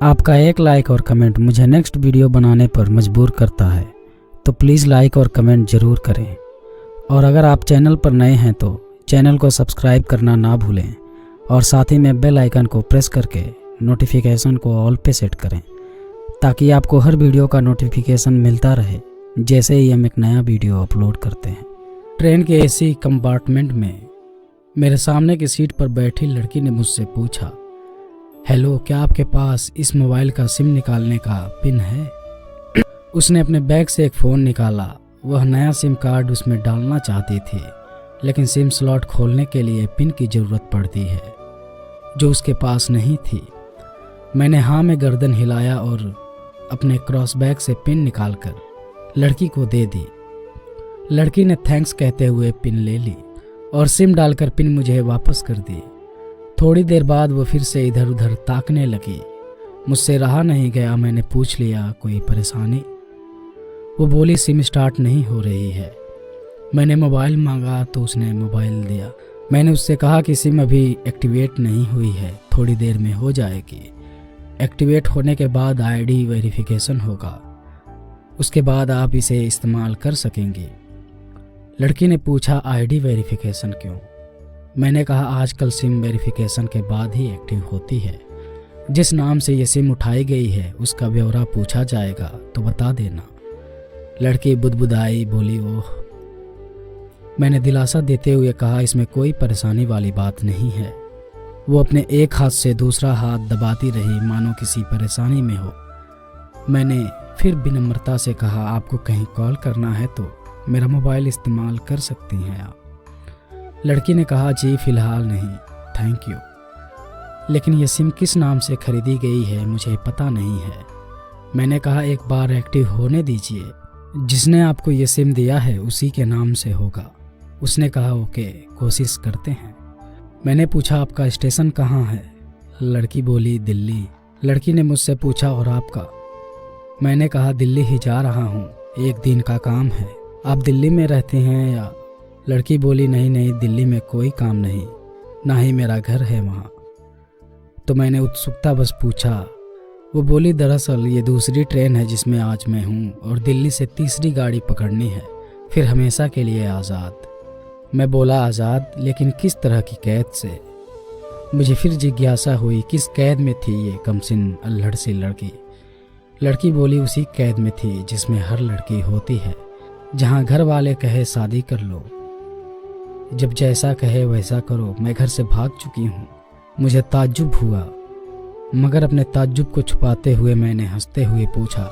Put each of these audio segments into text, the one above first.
आपका एक लाइक और कमेंट मुझे नेक्स्ट वीडियो बनाने पर मजबूर करता है, तो प्लीज़ लाइक और कमेंट ज़रूर करें। और अगर आप चैनल पर नए हैं तो चैनल को सब्सक्राइब करना ना भूलें और साथ ही में बेल आइकन को प्रेस करके नोटिफिकेशन को ऑल पे सेट करें, ताकि आपको हर वीडियो का नोटिफिकेशन मिलता रहे जैसे ही हम एक नया वीडियो अपलोड करते हैं। ट्रेन के एसी कंपार्टमेंट में मेरे सामने की सीट पर बैठी लड़की ने मुझसे पूछा, हेलो, क्या आपके पास इस मोबाइल का सिम निकालने का पिन है? उसने अपने बैग से एक फ़ोन निकाला। वह नया सिम कार्ड उसमें डालना चाहती थी, लेकिन सिम स्लॉट खोलने के लिए पिन की ज़रूरत पड़ती है, जो उसके पास नहीं थी। मैंने हाँ में गर्दन हिलाया और अपने क्रॉस बैग से पिन निकालकर लड़की को दे दी। लड़की ने थैंक्स कहते हुए पिन ले ली और सिम डालकर पिन मुझे वापस कर दी। थोड़ी देर बाद वो फिर से इधर उधर ताकने लगी। मुझसे रहा नहीं गया, मैंने पूछ लिया, कोई परेशानी? वो बोली, सिम स्टार्ट नहीं हो रही है। मैंने मोबाइल मांगा तो उसने मोबाइल दिया। मैंने उससे कहा कि सिम अभी एक्टिवेट नहीं हुई है, थोड़ी देर में हो जाएगी। एक्टिवेट होने के बाद आईडी वेरिफिकेशन होगा, उसके बाद आप इसे इस्तेमाल कर सकेंगी। लड़की ने पूछा, आईडी वेरिफिकेशन क्यों? मैंने कहा, आजकल सिम वेरिफिकेशन के बाद ही एक्टिव होती है। जिस नाम से ये सिम उठाई गई है उसका ब्यौरा पूछा जाएगा तो बता देना। लड़की बुदबुदाई, बोली, ओह। मैंने दिलासा देते हुए कहा, इसमें कोई परेशानी वाली बात नहीं है। वो अपने एक हाथ से दूसरा हाथ दबाती रही, मानो किसी परेशानी में हो। मैंने फिर विनम्रता से कहा, आपको कहीं कॉल करना है तो मेरा मोबाइल इस्तेमाल कर सकती हैं आप। लड़की ने कहा, जी फिलहाल नहीं, थैंक यू। लेकिन ये सिम किस नाम से खरीदी गई है मुझे पता नहीं है। मैंने कहा, एक बार एक्टिव होने दीजिए, जिसने आपको ये सिम दिया है उसी के नाम से होगा। उसने कहा, ओके, कोशिश करते हैं। मैंने पूछा, आपका स्टेशन कहाँ है? लड़की बोली, दिल्ली। लड़की ने मुझसे पूछा, और आपका? मैंने कहा, दिल्ली ही जा रहा हूँ, एक दिन का काम है। आप दिल्ली में रहते हैं या? लड़की बोली, नहीं नहीं, दिल्ली में कोई काम नहीं, ना ही मेरा घर है वहाँ। तो मैंने उत्सुकता बस पूछा। वो बोली, दरअसल ये दूसरी ट्रेन है जिसमें आज मैं हूँ और दिल्ली से तीसरी गाड़ी पकड़नी है, फिर हमेशा के लिए आज़ाद। मैं बोला, आज़ाद? लेकिन किस तरह की कैद से? मुझे फिर जिज्ञासा हुई, किस कैद में थी ये कमसिन अल्हड़ सी लड़की? लड़की बोली, उसी कैद में थी जिसमें हर लड़की होती है, जहाँ घर वाले कहे शादी कर लो, जब जैसा कहे वैसा करो। मैं घर से भाग चुकी हूँ। मुझे ताज्जुब हुआ, मगर अपने ताज्जुब को छुपाते हुए मैंने हंसते हुए पूछा,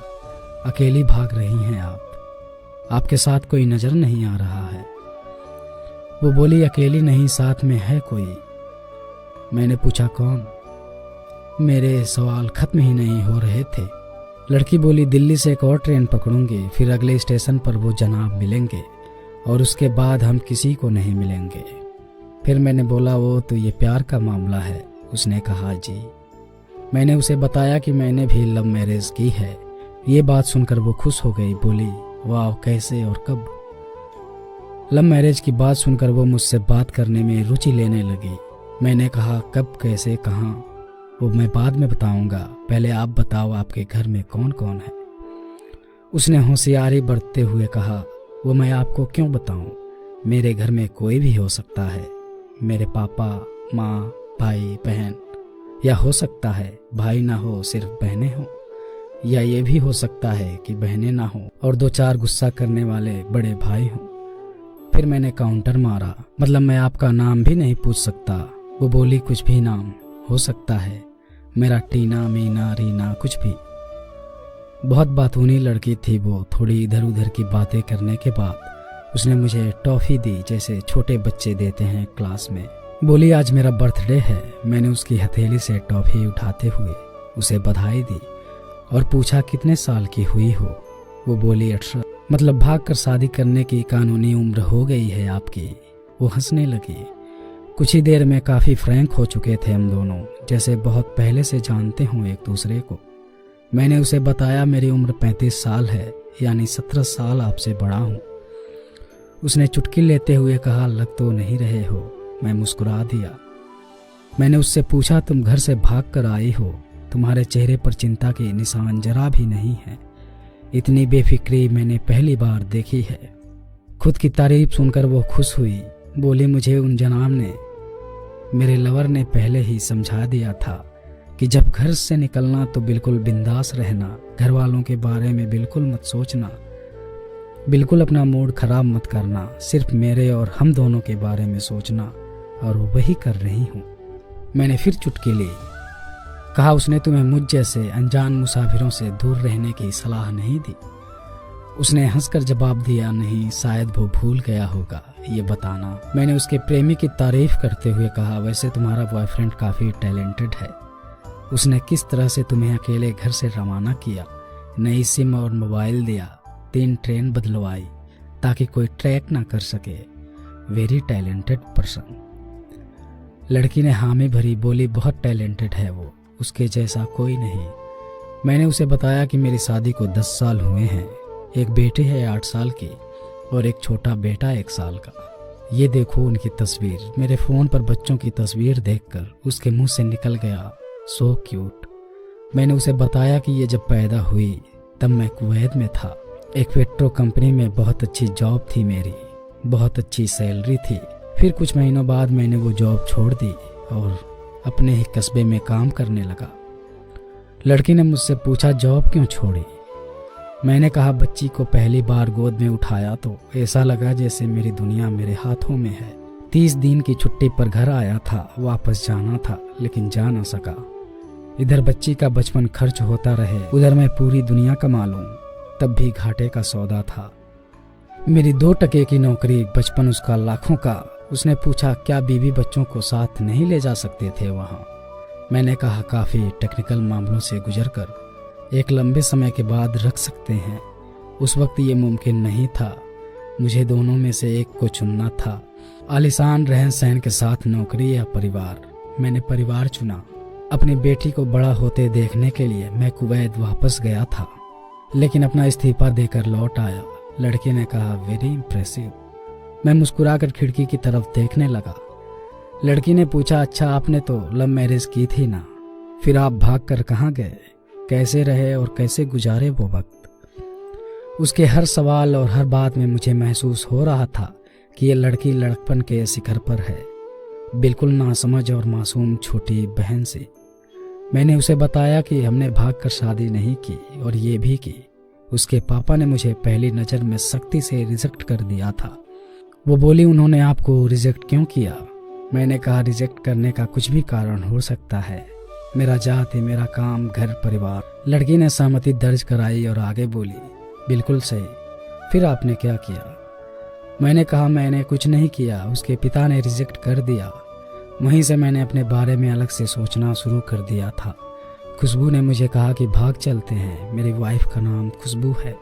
अकेली भाग रही हैं आप? आपके साथ कोई नज़र नहीं आ रहा है? वो बोली, अकेली नहीं, साथ में है कोई। मैंने पूछा, कौन? मेरे सवाल खत्म ही नहीं हो रहे थे। लड़की बोली, दिल्ली से एक और ट्रेन पकड़ूंगी, फिर अगले स्टेशन पर वो जनाब मिलेंगे और उसके बाद हम किसी को नहीं मिलेंगे। फिर मैंने बोला, वो तो ये प्यार का मामला है। उसने कहा, जी। मैंने उसे बताया कि मैंने भी लव मैरिज की है। ये बात सुनकर वो खुश हो गई, बोली, वाह, कैसे और कब? लव मैरिज की बात सुनकर वो मुझसे बात करने में रुचि लेने लगी। मैंने कहा, कब, कैसे, कहाँ? वो मैं बाद में बताऊंगा, पहले आप बताओ, आपके घर में कौन कौन है? उसने होशियारी बरतते हुए कहा, वो मैं आपको क्यों बताऊं? मेरे घर में कोई भी हो सकता है, मेरे पापा, माँ, भाई, बहन, या हो सकता है भाई ना हो, सिर्फ बहनें हो, या ये भी हो सकता है कि बहनें ना हो और दो चार गुस्सा करने वाले बड़े भाई हों। फिर मैंने काउंटर मारा, मतलब मैं आपका नाम भी नहीं पूछ सकता? वो बोली, कुछ भी नाम हो सकता है, मेरा टीना, मीना, रीना, कुछ भी। बहुत बातूनी लड़की थी वो। थोड़ी इधर उधर की बातें करने के बाद उसने मुझे टॉफ़ी दी, जैसे छोटे बच्चे देते हैं क्लास में। बोली, आज मेरा बर्थडे है। मैंने उसकी हथेली से टॉफ़ी उठाते हुए उसे बधाई दी और पूछा, कितने साल की हुई हो? वो बोली, 18। मतलब भाग कर शादी करने की कानूनी उम्र हो गई है आपकी? वो हंसने लगी। कुछ ही देर में काफ़ी फ्रैंक हो चुके थे हम दोनों, जैसे बहुत पहले से जानते हों एक दूसरे को। मैंने उसे बताया, मेरी उम्र 35 साल है, यानी 17 साल आपसे बड़ा हूँ। उसने चुटकी लेते हुए कहा, लग तो नहीं रहे हो। मैं मुस्कुरा दिया। मैंने उससे पूछा, तुम घर से भाग कर आई हो तुम्हारे चेहरे पर चिंता के निशान जरा भी नहीं है। इतनी बेफिक्री मैंने पहली बार देखी है। खुद की तारीफ सुनकर वो खुश हुई। बोली, मुझे उन जनाब ने, मेरे लवर ने पहले ही समझा दिया था कि जब घर से निकलना तो बिल्कुल बिंदास रहना, घर वालों के बारे में बिल्कुल मत सोचना, बिल्कुल अपना मूड खराब मत करना, सिर्फ मेरे और हम दोनों के बारे में सोचना। और वही कर रही हूँ। मैंने फिर चुटकी ली। कहा, उसने तुम्हें मुझ जैसे अनजान मुसाफिरों से दूर रहने की सलाह नहीं दी? उसने हंसकर जवाब दिया, नहीं, शायद वो भूल गया होगा ये बताना। मैंने उसके प्रेमी की तारीफ करते हुए कहा, वैसे तुम्हारा बॉयफ्रेंड काफ़ी टैलेंटेड है। उसने किस तरह से तुम्हें अकेले घर से रवाना किया, नई सिम और मोबाइल दिया, 3 ट्रेन बदलवाई ताकि कोई ट्रैक ना कर सके। Very talented person. लड़की ने हामी भरी, बोली, बहुत टैलेंटेड है वो, उसके जैसा कोई नहीं। मैंने उसे बताया कि मेरी शादी को 10 साल हुए हैं, एक बेटी है 8 साल की और एक छोटा बेटा 1 साल का। ये देखो उनकी तस्वीर। मेरे फ़ोन पर बच्चों की तस्वीर देखकर उसके मुंह से निकल गया, सो क्यूट। मैंने उसे बताया कि ये जब पैदा हुई तब मैं कुवैत में था, एक पेट्रो कंपनी में बहुत अच्छी जॉब थी मेरी, बहुत अच्छी सैलरी थी। फिर कुछ महीनों बाद मैंने वो जॉब छोड़ दी और अपने ही कस्बे में काम करने लगा। लड़की ने मुझसे पूछा, जॉब क्यों छोड़ी? मैंने कहा, बच्ची को पहली बार गोद में उठाया तो ऐसा लगा जैसे मेरी दुनिया मेरे हाथों में है। 30 दिन की छुट्टी पर घर आया था, वापस जाना था लेकिन जा ना सका। इधर बच्ची का बचपन खर्च होता रहे, उधर मैं पूरी दुनिया कमा लूं, तब भी घाटे का सौदा था। मेरी 2 टके की नौकरी, बचपन उसका लाखों का। उसने पूछा, क्या बीवी बच्चों को साथ नहीं ले जा सकते थे वहाँ? मैंने कहा, काफ़ी टेक्निकल मामलों से गुजरकर एक लंबे समय के बाद रख सकते हैं। उस वक्त ये मुमकिन नहीं था। मुझे दोनों में से एक को चुनना था, आलिशान रहन सहन के साथ नौकरी या परिवार। मैंने परिवार चुना। अपनी बेटी को बड़ा होते देखने के लिए मैं कुवैत वापस गया था, लेकिन अपना इस्तीफा देकर लौट आया। लड़के ने कहा, वेरी इम्प्रेसिव। मैं मुस्कुराकर खिड़की की तरफ देखने लगा। लड़की ने पूछा, अच्छा आपने तो लव मैरिज की थी ना, फिर आप भाग कर कहाँ गए? कैसे रहे और कैसे गुजारे वो वक्त? उसके हर सवाल और हर बात में मुझे महसूस हो रहा था कि ये लड़की लड़कपन के शिखर पर है, बिल्कुल नासमझ और मासूम छोटी बहन सी। मैंने उसे बताया कि हमने भागकर शादी नहीं की और ये भी कि उसके पापा ने मुझे पहली नज़र में सख्ती से रिजेक्ट कर दिया था। वो बोली, उन्होंने आपको रिजेक्ट क्यों किया? मैंने कहा, रिजेक्ट करने का कुछ भी कारण हो सकता है, मेरा जाति, मेरा काम, घर, परिवार। लड़की ने सहमति दर्ज कराई और आगे बोली, बिल्कुल सही, फिर आपने क्या किया? मैंने कहा, मैंने कुछ नहीं किया, उसके पिता ने रिजेक्ट कर दिया। वहीं से मैंने अपने बारे में अलग से सोचना शुरू कर दिया था। खुशबू ने मुझे कहा कि भाग चलते हैं, मेरी वाइफ का नाम खुशबू है।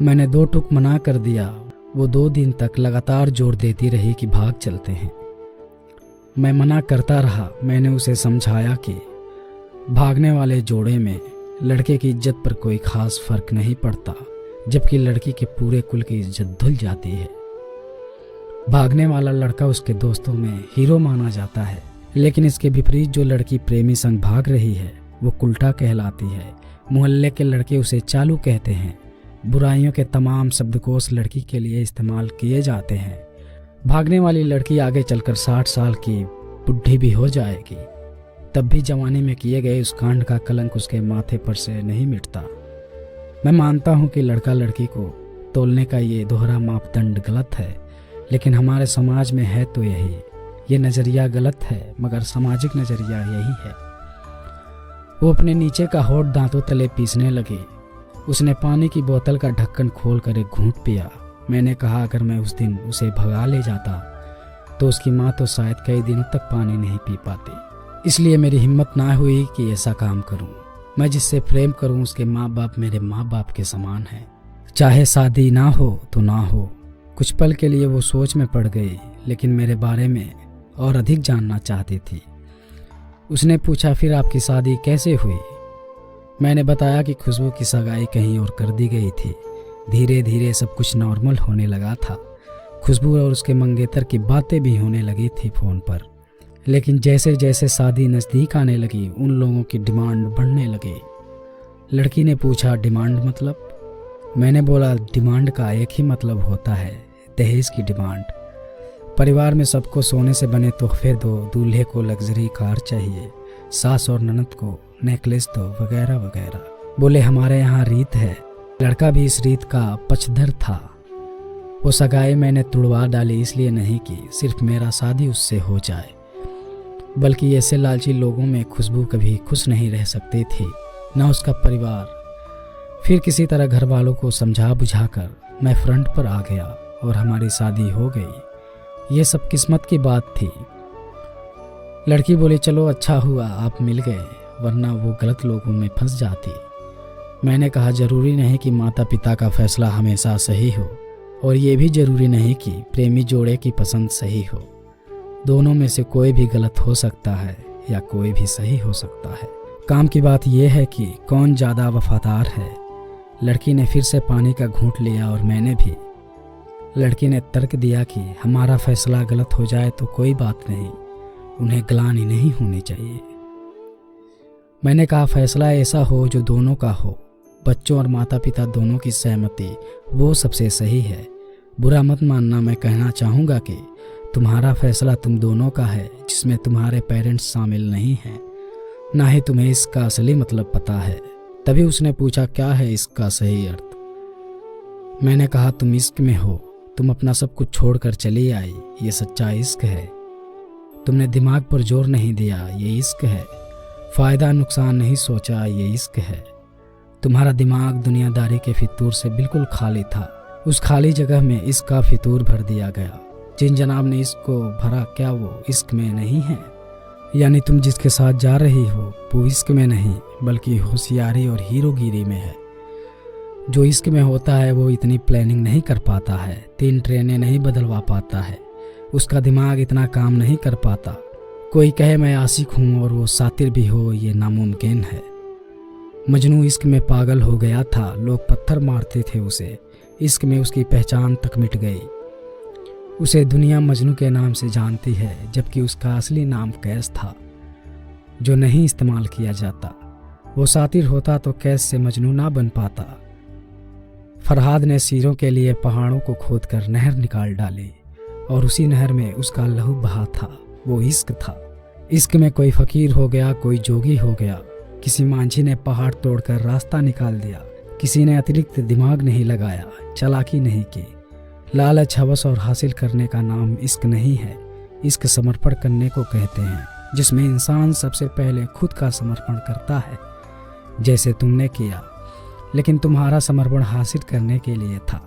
मैंने 2 टुक मना कर दिया। वो 2 दिन तक लगातार जोर देती रही कि भाग चलते हैं। मैं मना करता रहा। मैंने उसे समझाया कि भागने वाले जोड़े में लड़के की इज्जत पर कोई खास फर्क नहीं पड़ता, जबकि लड़की के पूरे कुल की इज्जत धुल जाती है। भागने वाला लड़का उसके दोस्तों में हीरो माना जाता है, लेकिन इसके विपरीत जो लड़की प्रेमी संग भाग रही है वो उल्टा कहलाती है। मोहल्ले के लड़के उसे चालू कहते हैं। बुराइयों के तमाम शब्दकोश लड़की के लिए इस्तेमाल किए जाते हैं। भागने वाली लड़की आगे चलकर 60 साल की बुढ़ी भी हो जाएगी, तब भी जवानी में किए गए उस कांड का कलंक उसके माथे पर से नहीं मिटता। मैं मानता हूँ कि लड़का लड़की को तोलने का ये दोहरा मापदंड गलत है, लेकिन हमारे समाज में है तो यही। ये नज़रिया गलत है, मगर सामाजिक नज़रिया यही है। वो अपने नीचे का होठ दांतों तले पीसने लगी। उसने पानी की बोतल का ढक्कन खोलकर एक घूंट पिया। मैंने कहा, अगर मैं उस दिन उसे भगा ले जाता तो उसकी माँ तो शायद कई दिनों तक पानी नहीं पी पाती। इसलिए मेरी हिम्मत ना हुई कि ऐसा काम करूं। मैं जिससे प्रेम करूं उसके माँ बाप मेरे माँ बाप के समान हैं। चाहे शादी ना हो तो ना हो। कुछ पल के लिए वो सोच में पड़ गई, लेकिन मेरे बारे में और अधिक जानना चाहती थी। उसने पूछा, फिर आपकी शादी कैसे हुई? मैंने बताया कि खुशबू की सगाई कहीं और कर दी गई थी। धीरे धीरे सब कुछ नॉर्मल होने लगा था। खुशबू और उसके मंगेतर की बातें भी होने लगी थी फ़ोन पर, लेकिन जैसे जैसे शादी नज़दीक आने लगी उन लोगों की डिमांड बढ़ने लगे। लड़की ने पूछा, डिमांड मतलब? मैंने बोला, डिमांड का एक ही मतलब होता है, दहेज की डिमांड। परिवार में सबको सोने से बने तोहफे दो, दूल्हे को लग्जरी कार चाहिए, सास और ननद को नेकलेस दो, वगैरह वगैरह। बोले, हमारे यहाँ रीत है। लड़का भी इस रीत का पक्षधर था। वो सगाई मैंने तुड़वा डाली, इसलिए नहीं की सिर्फ मेरा शादी उससे हो जाए, बल्कि ऐसे लालची लोगों में खुशबू कभी खुश नहीं रह सकती थी, न उसका परिवार। फिर किसी तरह घर वालों को समझा बुझाकर मैं फ्रंट पर आ गया और हमारी शादी हो गई। ये सब किस्मत की बात थी। लड़की बोली, चलो अच्छा हुआ आप मिल गए, वरना वो गलत लोगों में फंस जाती। मैंने कहा, जरूरी नहीं कि माता पिता का फैसला हमेशा सही हो, और ये भी जरूरी नहीं कि प्रेमी जोड़े की पसंद सही हो। दोनों में से कोई भी गलत हो सकता है या कोई भी सही हो सकता है। काम की बात यह है कि कौन ज़्यादा वफादार है। लड़की ने फिर से पानी का घूंट लिया और मैंने भी। लड़की ने तर्क दिया कि हमारा फैसला गलत हो जाए तो कोई बात नहीं, उन्हें ग्लानि नहीं होनी चाहिए। मैंने कहा, फैसला ऐसा हो जो दोनों का हो, बच्चों और माता पिता दोनों की सहमति, वो सबसे सही है। बुरा मत मानना, मैं कहना चाहूँगा कि तुम्हारा फैसला तुम दोनों का है, जिसमें तुम्हारे पेरेंट्स शामिल नहीं हैं, ना ही तुम्हें इसका असली मतलब पता है। तभी उसने पूछा, क्या है इसका सही अर्थ? मैंने कहा, तुम इश्क में हो, तुम अपना सब कुछ छोड़कर चली आई, ये सच्चा इश्क है। तुमने दिमाग पर जोर नहीं दिया, ये इश्क है। फ़ायदा नुकसान नहीं सोचा, ये इश्क है। तुम्हारा दिमाग दुनियादारी के फितूर से बिल्कुल खाली था। उस खाली जगह में इश्क का फितूर भर दिया गया। जिन जनाब ने इश्क को भरा, क्या वो इश्क में नहीं है? यानी तुम जिसके साथ जा रही हो वो इश्क में नहीं, बल्कि होशियारी और हीरोगिरी में है। जो इश्क में होता है वो इतनी प्लानिंग नहीं कर पाता है, 3 ट्रेनें नहीं बदलवा पाता है, उसका दिमाग इतना काम नहीं कर पाता। कोई कहे मैं आशिक हूँ और वो सातिर भी हो, ये नामुमकिन है। मजनू इश्क में पागल हो गया था, लोग पत्थर मारते थे उसे। इश्क में उसकी पहचान तक मिट गई। उसे दुनिया मजनू के नाम से जानती है, जबकि उसका असली नाम कैस था, जो नहीं इस्तेमाल किया जाता। वो सातिर होता तो कैस से मजनू ना बन पाता। फरहाद ने सीरों के लिए पहाड़ों को खोदकर नहर निकाल डाली, और उसी नहर में उसका लहू बहा था। वो इश्क था। इश्क में कोई फकीर हो गया, कोई जोगी हो गया। किसी मांझी ने पहाड़ तोड़कर रास्ता निकाल दिया, किसी ने अतिरिक्त दिमाग नहीं लगाया, चालाकी नहीं की। लालच, हवस और हासिल करने का नाम इश्क नहीं है। इश्क समर्पण करने को कहते हैं, जिसमें इंसान सबसे पहले खुद का समर्पण करता है, जैसे तुमने किया। लेकिन तुम्हारा समर्पण हासिल करने के लिए था,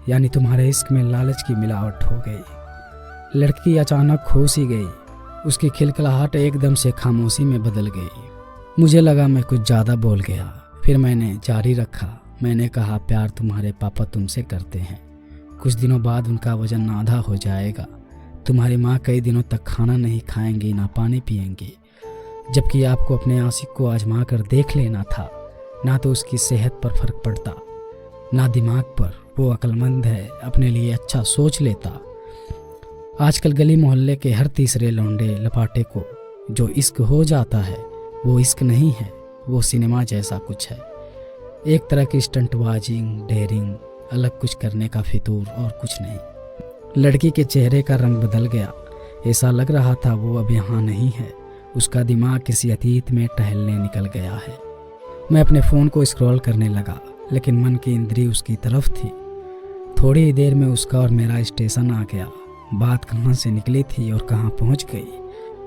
यानी तुम्हारे इश्क में लालच की मिलावट हो गई। लड़की अचानक खो सी गई। उसकी खिलखिलाहट एकदम से खामोशी में बदल गई। मुझे लगा मैं कुछ ज़्यादा बोल गया, फिर मैंने जारी रखा। मैंने कहा, प्यार तुम्हारे पापा तुमसे करते हैं। कुछ दिनों बाद उनका वजन आधा हो जाएगा। तुम्हारी माँ कई दिनों तक खाना नहीं खाएंगी, ना पानी पिएंगी, जबकि आपको अपने आशिक को आजमा कर देख लेना था। ना तो उसकी सेहत पर फर्क पड़ता, ना दिमाग पर। वो अक्लमंद है, अपने लिए अच्छा सोच लेता। आजकल गली मोहल्ले के हर तीसरे लौंडे लपाटे को जो इश्क हो जाता है वो इश्क नहीं है, वो सिनेमा जैसा कुछ है। एक तरह की स्टंटबाजिंग, डेयरिंग, अलग कुछ करने का फितूर और कुछ नहीं। लड़की के चेहरे का रंग बदल गया। ऐसा लग रहा था वो अब यहाँ नहीं है। उसका दिमाग किसी अतीत में टहलने निकल गया है। मैं अपने फ़ोन को स्क्रॉल करने लगा, लेकिन मन की इंद्री उसकी तरफ थी। थोड़ी ही देर में उसका और मेरा स्टेशन आ गया। बात कहाँ से निकली थी और कहाँ पहुँच गई।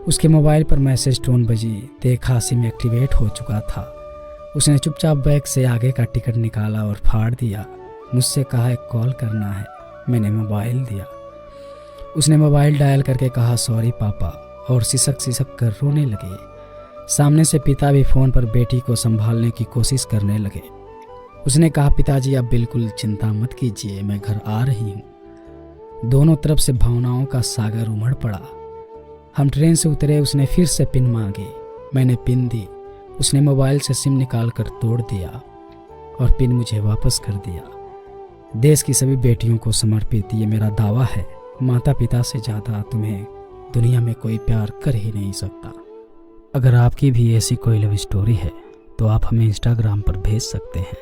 उसके मोबाइल पर मैसेज टोन बजी। देखा सिम एक्टिवेट हो चुका था। उसने चुपचाप बैग से आगे का टिकट निकाला और फाड़ दिया। मुझसे कहा, एक कॉल करना है। मैंने मोबाइल दिया। उसने मोबाइल डायल करके कहा, सॉरी पापा, और सिसक सिसक कर रोने लगे। सामने से पिता भी फ़ोन पर बेटी को संभालने की कोशिश करने लगे। उसने कहा, पिताजी आप बिल्कुल चिंता मत कीजिए, मैं घर आ रही हूँ। दोनों तरफ से भावनाओं का सागर उमड़ पड़ा। हम ट्रेन से उतरे। उसने फिर से पिन मांगी। मैंने पिन दी। उसने मोबाइल से सिम निकाल कर तोड़ दिया और पिन मुझे वापस कर दिया। देश की सभी बेटियों को समर्पित ये मेरा दावा है, माता पिता से ज़्यादा तुम्हें दुनिया में कोई प्यार कर ही नहीं सकता। अगर आपकी भी ऐसी कोई लव स्टोरी है तो आप हमें इंस्टाग्राम पर भेज सकते हैं,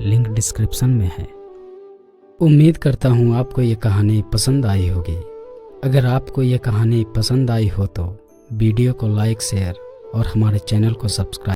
लिंक डिस्क्रिप्शन में है। उम्मीद करता हूँ आपको ये कहानी पसंद आई होगी। अगर आपको ये कहानी पसंद आई हो तो वीडियो को लाइक, शेयर और हमारे चैनल को सब्सक्राइब